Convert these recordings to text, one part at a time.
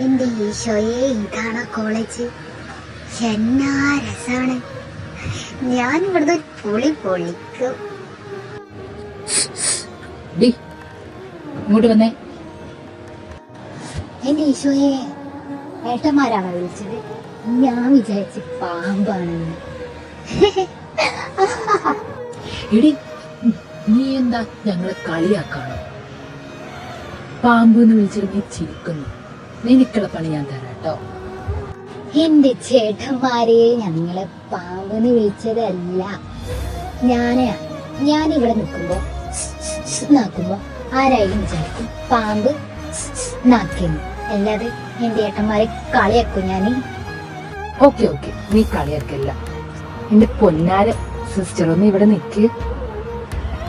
എന്റെ ഈശോയെ, ഇതാണ് കോളേജ്. എന്നാ രസാണ്. ഞാൻ ഇവിടുന്ന് പൊളി പൊളിക്കും. ഇങ്ങോട്ട് വന്നേ. എന്റെ ഈശോയെ, ഏട്ടന്മാരാണോ വിളിച്ചത്? ഞാൻ വിചാരിച്ച് പാമ്പാണെന്ന്. എടി, നീ എന്താ ഞങ്ങളെ കളിയാക്കാണോ? പാമ്പ് എന്ന് വിളിച്ചിട്ട് നീ ചിരിക്കുന്നു. നിനക്കുള്ള പണി ഞാൻ തരാം കേട്ടോ. എന്റെ ചേട്ടന്മാരെ, ഞങ്ങളെ പാമ്പെന്ന് വിളിച്ചതല്ല. ഞാനിവിടെ നിൽക്കുമ്പോ നാക്കുമ്പോ ആരായാലും വിചാരിക്കും പാമ്പ് നാക്കുന്നു. അല്ലാതെ എന്റെ ഏട്ടന്മാരെ കളിയാക്കും ഞാൻ. ഓക്കെ, നീ കളിയാക്കല്ല. എന്റെ പൊന്നാര സിസ്റ്റർ, ഒന്ന് ഇവിടെ നിൽക്ക്.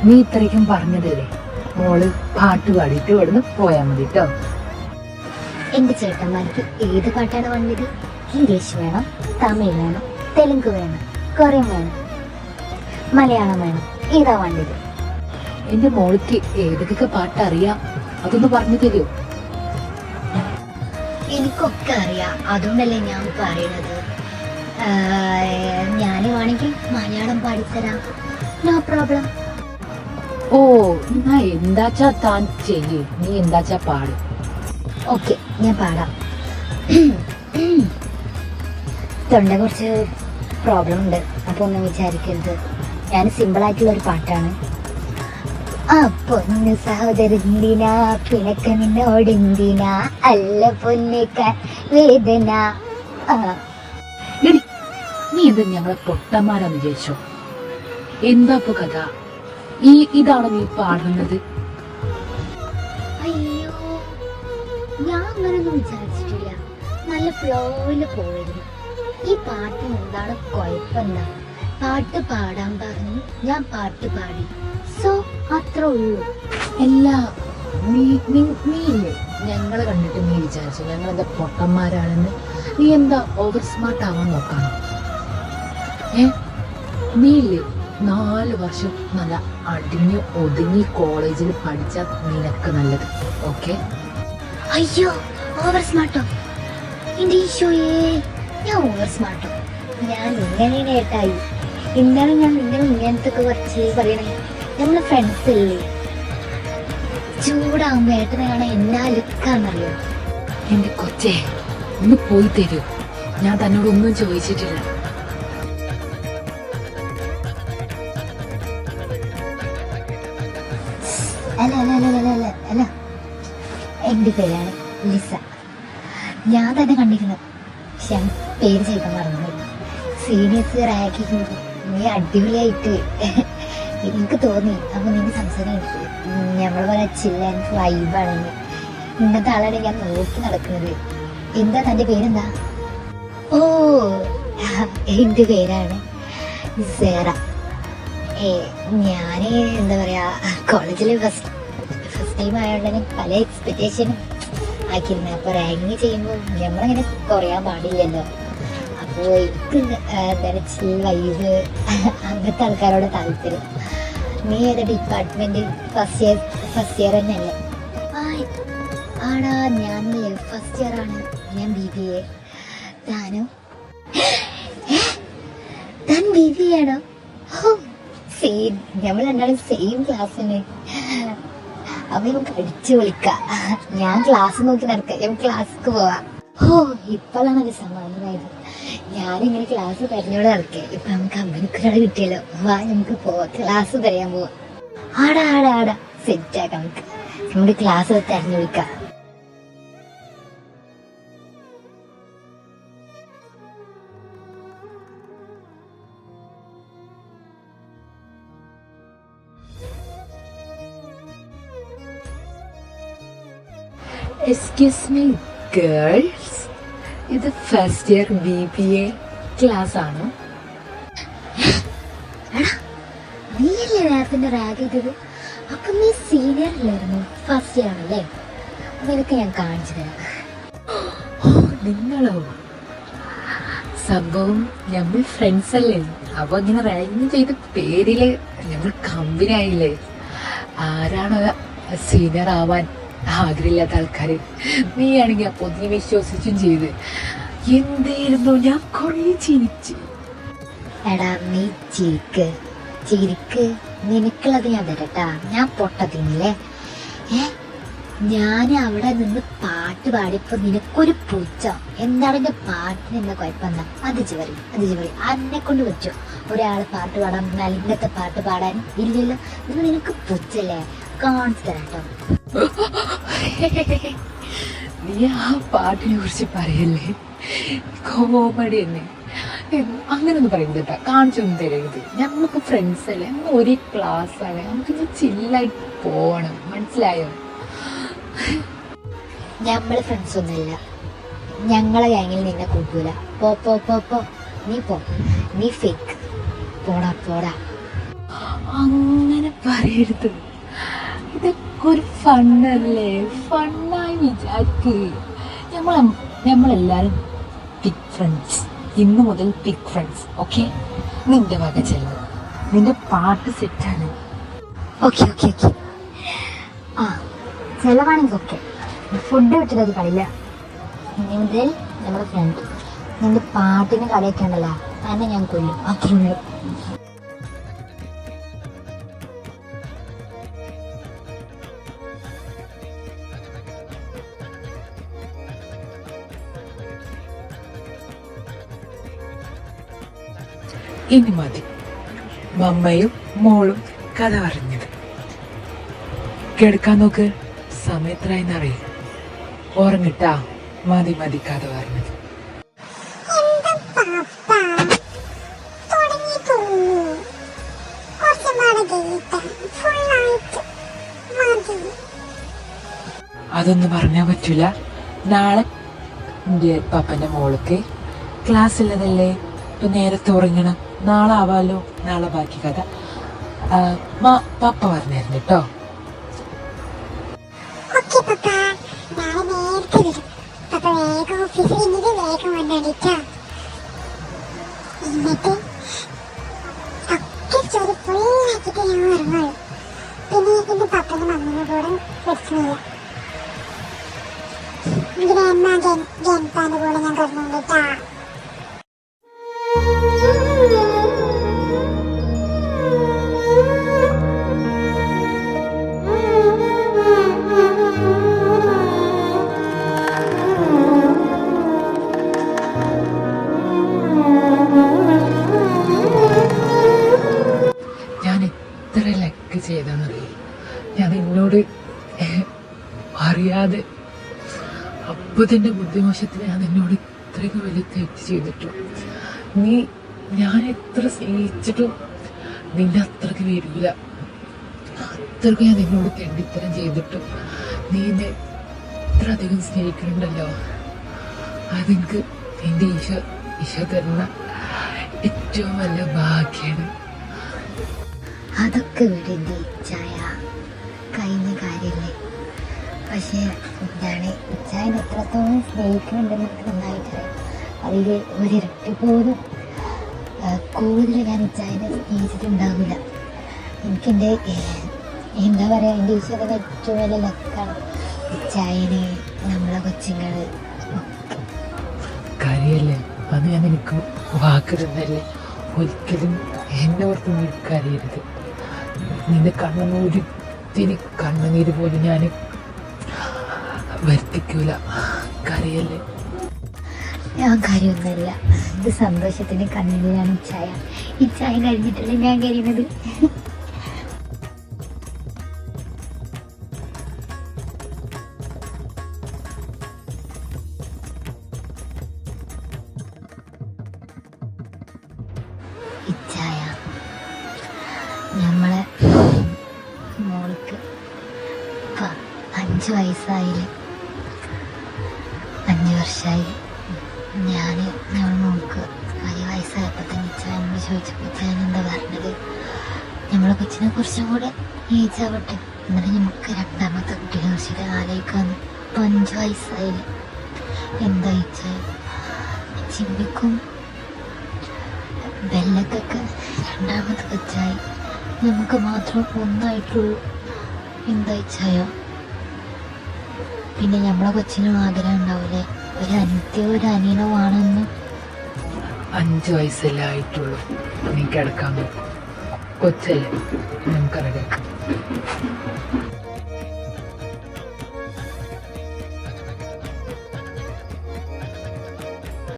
നീ ഇത്രയ്ക്കും പറഞ്ഞതല്ലേ, മോള് പാട്ട് പാടിയിട്ട് ഇവിടുന്ന് പോയാ മതി കേട്ടോ. എന്റെ ചേട്ടന്മാർക്ക് ഏത് പാട്ടാണ് വേണ്ടത്? ഇംഗ്ലീഷ് വേണം, തമിഴ് വേണം, തെലുങ്ക് വേണം, കൊറിയൻ വേണം, മലയാളം വേണം, ഏതാ വേണ്ടത്? എന്റെ മോൾക്ക് ഏതൊക്കെ പാട്ട് അറിയാം, അതൊന്ന് പറഞ്ഞു തരുമോ? എനിക്കൊക്കെ അറിയാം, അതുകൊണ്ടല്ലേ ഞാൻ പറയണത്. ഞാൻ വേണമെങ്കിൽ മലയാളം പാടിത്തരാം, നോ പ്രോബ്ലം. ഓ, എന്നാ എന്താച്ചാ താൻ ചെയ്യ്, നീ എന്താച്ചാ പാട്. ഓക്കെ, ഞാൻ പാടാം. തൊണ്ട കുറച്ച് പ്രോബ്ലം ഉണ്ട്, അപ്പൊ ഒന്നും വിചാരിക്കരുത്. ഞാൻ സിമ്പിളായിട്ടുള്ള ഒരു പാട്ടാണ്. ആ പൊന്ന് സഹോദരന്തിനാ പിണക്ക നിന്നോടെന്തിനാ അല്ല പൊന്നേക്കാൻ വേദന. നീ എന്താ ഞങ്ങളെ പൊട്ടന്മാരാന്ന് വിചാരിച്ചോ? എന്താ ഇപ്പൊ കഥ? ഇതാണോ നീ പാടുന്നത്? അയ്യോ, ഞാൻ അങ്ങനൊന്നും വിചാരിച്ചിട്ടില്ല. നല്ല ഫ്ലോയില് പോയിരുന്നു. ഈ പാട്ടിന് എന്താണ് കുഴപ്പമെന്താ? പാട്ട് പാടാൻ പറഞ്ഞു, ഞാൻ പാട്ട് പാടി. സോ അത്രേ ഉള്ളൂ. എല്ലാ നീയില്ലേ ഞങ്ങളെ കണ്ടിട്ട് നീ വിചാരിച്ചു ഞങ്ങളെന്താ പൊട്ടന്മാരാണെന്ന്? നീ എന്താ ഓവർ സ്മാർട്ട് ആവാൻ നോക്കാണോ? നീയില്ലേ 4 വർഷം നല്ല അടിഞ്ഞു ഒതുങ്ങി കോളേജിൽ പഠിച്ച നിനക്ക് നല്ലത്. ഓക്കെ? അയ്യോ, ഓവർ സ്മാർട്ടോ? എന്റെ ഈശോയെ, ഞാൻ ഓവർ സ്മാർട്ടോ? ഞാൻ ഇങ്ങനെ ഏട്ടായി. ഇന്നലെ ഞാൻ ഇങ്ങനത്തെ കുറച്ച് പറയണേ. നമ്മളെ ഫ്രണ്ട്സ് അല്ലേ, ചൂടാകുമ്പോ ഏട്ടനെ കാണാൻ എന്നാ ലുക്കാന്നറിയോ? എന്റെ കൊച്ചേ, ഒന്ന് പോയി തരൂ. ഞാൻ തന്നോടൊന്നും ചോദിച്ചിട്ടില്ല. അല്ല, എന്റെ പേരാണ് ലിസ. ഞാൻ തന്നെ കണ്ടിരുന്നു, പക്ഷെ ഞാൻ പേര് ചെയ്താൽ മറന്നു. സീനിയേഴ്സ് റാഗിങ് നീ അടിപൊളിയായിട്ട് എനിക്ക് തോന്നി. അപ്പൊ നിന്റെ സംസാരം ഞമ്മൾ പോലെ ചില്ല വൈബാണെങ്കിൽ ഇന്നത്തെ ആളാണ് ഞാൻ നോക്കി നടക്കുന്നത്. എന്താ തന്റെ പേരെന്താ? ഓ, എന്റെ പേരാണ് സേറ. ഞാന് എന്താ പറയാ, കോളേജിൽ ഫസ്റ്റ് ടൈം ആയതുകൊണ്ട് പല എക്സ്പെക്ടേഷനും ആക്കിയിരുന്നു. അപ്പൊ റാങ്കിങ് ചെയ്യുമ്പോൾ നമ്മളിങ്ങനെ കുറയാൻ പാടില്ലല്ലോ. അപ്പോൾ എനിക്ക് എന്താണ് ചിൽ വൈബ് അങ്ങനത്തെ ആൾക്കാരോട് താല്പര്യം. നീ ഏതാ ഡിപ്പാർട്ട്മെന്റ്? ഫസ്റ്റ് ഇയർ തന്നെയല്ലേ? ആടാ, ഞാൻ ഫസ്റ്റ് ഇയർ ആണ്. ഞാൻ BBA. താനോ? താൻ BBA ആണോ? സെയിം, നമ്മൾ രണ്ടാളും സെയിം ക്ലാസ്സിന്. അപ്പൊ നമുക്ക് അടിച്ചു വിളിക്കാം. ഞാൻ ക്ലാസ് നോക്കി നടക്കാം, നമുക്ക് ക്ലാസ്സിക്ക് പോവാം. ഇപ്പോഴാണ് അത് സമാധാനമായത്. ഞാനിങ്ങനെ ക്ലാസ് തെരഞ്ഞോട് നടക്കേ. ഇപ്പൊ നമുക്ക് അമ്മനിക്കൊരാൾ കിട്ടിയല്ലോ. വാ, നമുക്ക് പോവാം, ക്ലാസ് തരാൻ പോവാം. ആടാ സെറ്റ് ആക്കാം. നമുക്ക് ക്ലാസ് തെരഞ്ഞു വിളിക്കാം. എക്സ്ക്യൂസ് മീ ഗേൾസ്, ഇത് ഫസ്റ്റ് ഇയർ BBA ക്ലാസ് ആണോ? നീയല്ലേ നേരത്തെ റാഗ് ചെയ്തത്? അപ്പൊ നീ സീനിയർ അല്ലായിരുന്നു, ഫസ്റ്റ് ഇയർ ആണല്ലേ? നിനക്ക് ഞാൻ കാണിച്ചു തരാം. നിങ്ങളോ? സംഭവം നമ്മൾ ഫ്രണ്ട്സ് അല്ലേ, അപ്പൊ ഇങ്ങനെ റാഗിങ് ചെയ്ത പേരില് നമ്മൾ കമ്പനി ആയില്ലേ. ആരാണോ സീനിയർ ആവാൻ ആഗ്രഹമില്ലാത്ത ആൾക്കാര്. നീയാണെങ്കി അപ്പൊ നീ വിശ്വസിച്ചും ചെയ്ത്. എന്തായിരുന്നു ഞാൻ കൊറേ ചിരിച്ച്. എടാ നീ ചിരിക്ക് നിനക്കുള്ളത് ഞാൻ തരട്ടാ. ഞാൻ പൊട്ട തിന്നില്ലേ. ഞാൻ അവിടെ നിന്ന് പാട്ട് പാടിയപ്പോ നിനക്കൊരു പുച്ഛ. എന്താണ് എന്റെ പാട്ടിന് എന്താ കുഴപ്പമെന്നാ? അത് ചിവറി അന്നെ കൊണ്ട് പറ്റോ ഒരാള് പാട്ട് പാടാൻ പറഞ്ഞാൽ ഇന്നത്തെ പാട്ട് പാടാൻ? ഇല്ലല്ലോ. ഇത് നിനക്ക് പുച്ഛല്ലേ? കാണിച്ചു തരാട്ടോ. നീ ആ പാട്ടിനെ കുറിച്ച് പറയല്ലേ, കോമഡി തന്നെ. അങ്ങനൊന്നും പറയുന്നത് കേട്ടാ, കാണിച്ചൊന്നും തരരുത്. ഞമ്മക്ക് ഫ്രണ്ട്സ് അല്ലേ, നമ്മൾ ഒരേ ക്ലാസ് ആണ്, നമുക്ക് ചില്ലായിട്ട് പോണം, മനസ്സിലായോ? ഞമ്മള് ഫ്രണ്ട്സ് ഒന്നുമില്ല. ഞങ്ങളെ ഗാങ്ങിൽ നിന്നെ കൂട്ടൂല. പോ നീ ഫേക്ക്. പോടാ. അങ്ങനെ പറയരുത്. ഇതൊക്കെ ഒരു ഫണ്ണല്ലേ, ഫണ്ണായി വിചാരിക്ക്. നമ്മളെല്ലാരും ബിഗ് ഫ്രണ്ട്സ്. ഇന്നു മുതൽ ബിഗ് ഫ്രണ്ട്സ്. ഓക്കെ, നിന്റെ വക ചെല്ലും. നിന്റെ പാട്ട് സെറ്റാണ്. ഓക്കെ ആ ചെലവാണെങ്കിൽ ഓക്കെ. ഫുഡ് വിട്ടിട്ടത് കളില്ല. ഇനി മുതൽ നമ്മുടെ ഫ്രണ്ട്. നിന്റെ പാട്ടിന് കളിയൊക്കെ ഉണ്ടല്ലോ, അതിനെ ഞാൻ കൊല്ലും. അത്രേ ഉള്ളൂ. ഇനി മതി മമ്മയും മോളും കഥ പറഞ്ഞത്. കേൾക്കാൻ നോക്ക്, സമയത്രയെന്നറിയും. ഓർങ്ങിട്ടാ, മതി കഥ പറഞ്ഞത്. അതൊന്നും പറഞ്ഞാൻ പറ്റൂല. നാളെ എന്റെ പപ്പന്റെ മോൾക്ക് ക്ലാസ് ഉള്ളതല്ലേ, ഇപ്പൊ നേരത്തെ ഉറങ്ങണം. നാളെ ആവാലോ. നാളെ ബാക്കി കഥ പപ്പ പറഞ്ഞായിരുന്നു കേട്ടോ. ചെയ്തെന്നറിയ ഞാൻ എന്നോട് അറിയാതെ അപ്പതിന്റെ ബുദ്ധിമോശത്തിന് ഞാൻ എന്നോട് ഇത്രയൊക്കെ വലിയ തെറ്റ് ചെയ്തിട്ടു. ഞാൻ എത്ര സ്നേഹിച്ചിട്ടും നിന്റെ അത്രക്ക് വരൂല. അത്രക്ക് ഞാൻ നിന്നോട് തെണ്ടിത്തരം ചെയ്തിട്ടും നീ എന്നെ ഇത്ര അധികം സ്നേഹിക്കണുണ്ടല്ലോ. അതെനിക്ക് എന്റെ ഈശോ തരുന്ന ഏറ്റവും വലിയ ഭാഗ്യാണ്. അതൊക്കെ വിടുന്ന ചായ കഴിഞ്ഞ കാര്യല്ലേ. പക്ഷെ ഞാൻ ചായനെ എത്രത്തോളം സ്നേഹിക്കുന്നുണ്ടെന്ന് എനിക്ക് നന്നായിട്ടറിയാം. അതിൽ ഒരിരട്ടി പോലും കൂടുതൽ ഞാൻ ചായനെ സ്നേഹിച്ചിട്ടുണ്ടാവില്ല. എനിക്കെൻ്റെ എന്താ പറയുക, എൻ്റെ ഈശ്വരൻ ഏറ്റവും വലിയ ലക്കാണ് ചായനെ, നമ്മളെ കൊച്ചുങ്ങൾ കാര്യല്ലേ. അത് ഞാൻ എനിക്ക് വാക്ക് തന്നല്ലേ. ഒരിക്കലും എന്നെ ഓർത്ത് നീ കരയരുത്. നിന്റെ കണ്ണുനീര് കണ്ണുനീര് പോലും ഞാൻ വരുത്തിക്കൂല. കരയല്ലേ. ഞാൻ കാര്യമൊന്നുമല്ല. ഇത് സന്തോഷത്തിന് കണ്ണീരാണ് ചായ. ഈ ചായ കഴിഞ്ഞിട്ടല്ലേ ഞാൻ കരയുന്നത്. ഇച്ചായ നമ്മളെ മോൾക്ക് 5 വയസ്സായില്ലേ, 5 വർഷമായി. ഞങ്ങൾ മോൾക്ക് 5 വയസ്സായപ്പോൾ തന്നെ ഇച്ചായ നമ്മൾ ചോദിച്ചപ്പോൾ ഇച്ചായ എന്താ പറഞ്ഞത്, നമ്മളെ കൊച്ചിനെ കുറച്ചും കൂടെ ഏജ് ആവട്ടെ, എന്നിട്ട് നമുക്ക് രണ്ടാമത്തെ കുട്ടിയെ കുറിച്ചിട്ട് ആലോചിക്കാന്ന്. 5 വയസ്സായില്ലേ. എന്താ ഇച്ചായ ചിമ്പിക്കും ബെല്ലക്കൊക്കെ രണ്ടാമത് കൊച്ചായി, നമുക്ക് മാത്രം ഒന്നായിട്ടുള്ളൂ. എന്താ ഇച്ചായ? പിന്നെ നമ്മളെ കൊച്ചിനും ആഗ്രഹം ഉണ്ടാവൂലേ ഒരു അനിത്യോ ഒരു അനിയനോ ആണെന്ന്. 5 വയസ്സല്ലേ ആയിട്ടുള്ളൂ, നീ കിടക്കാൻ കൊച്ചല്ലേ, നമുക്കറിയാം.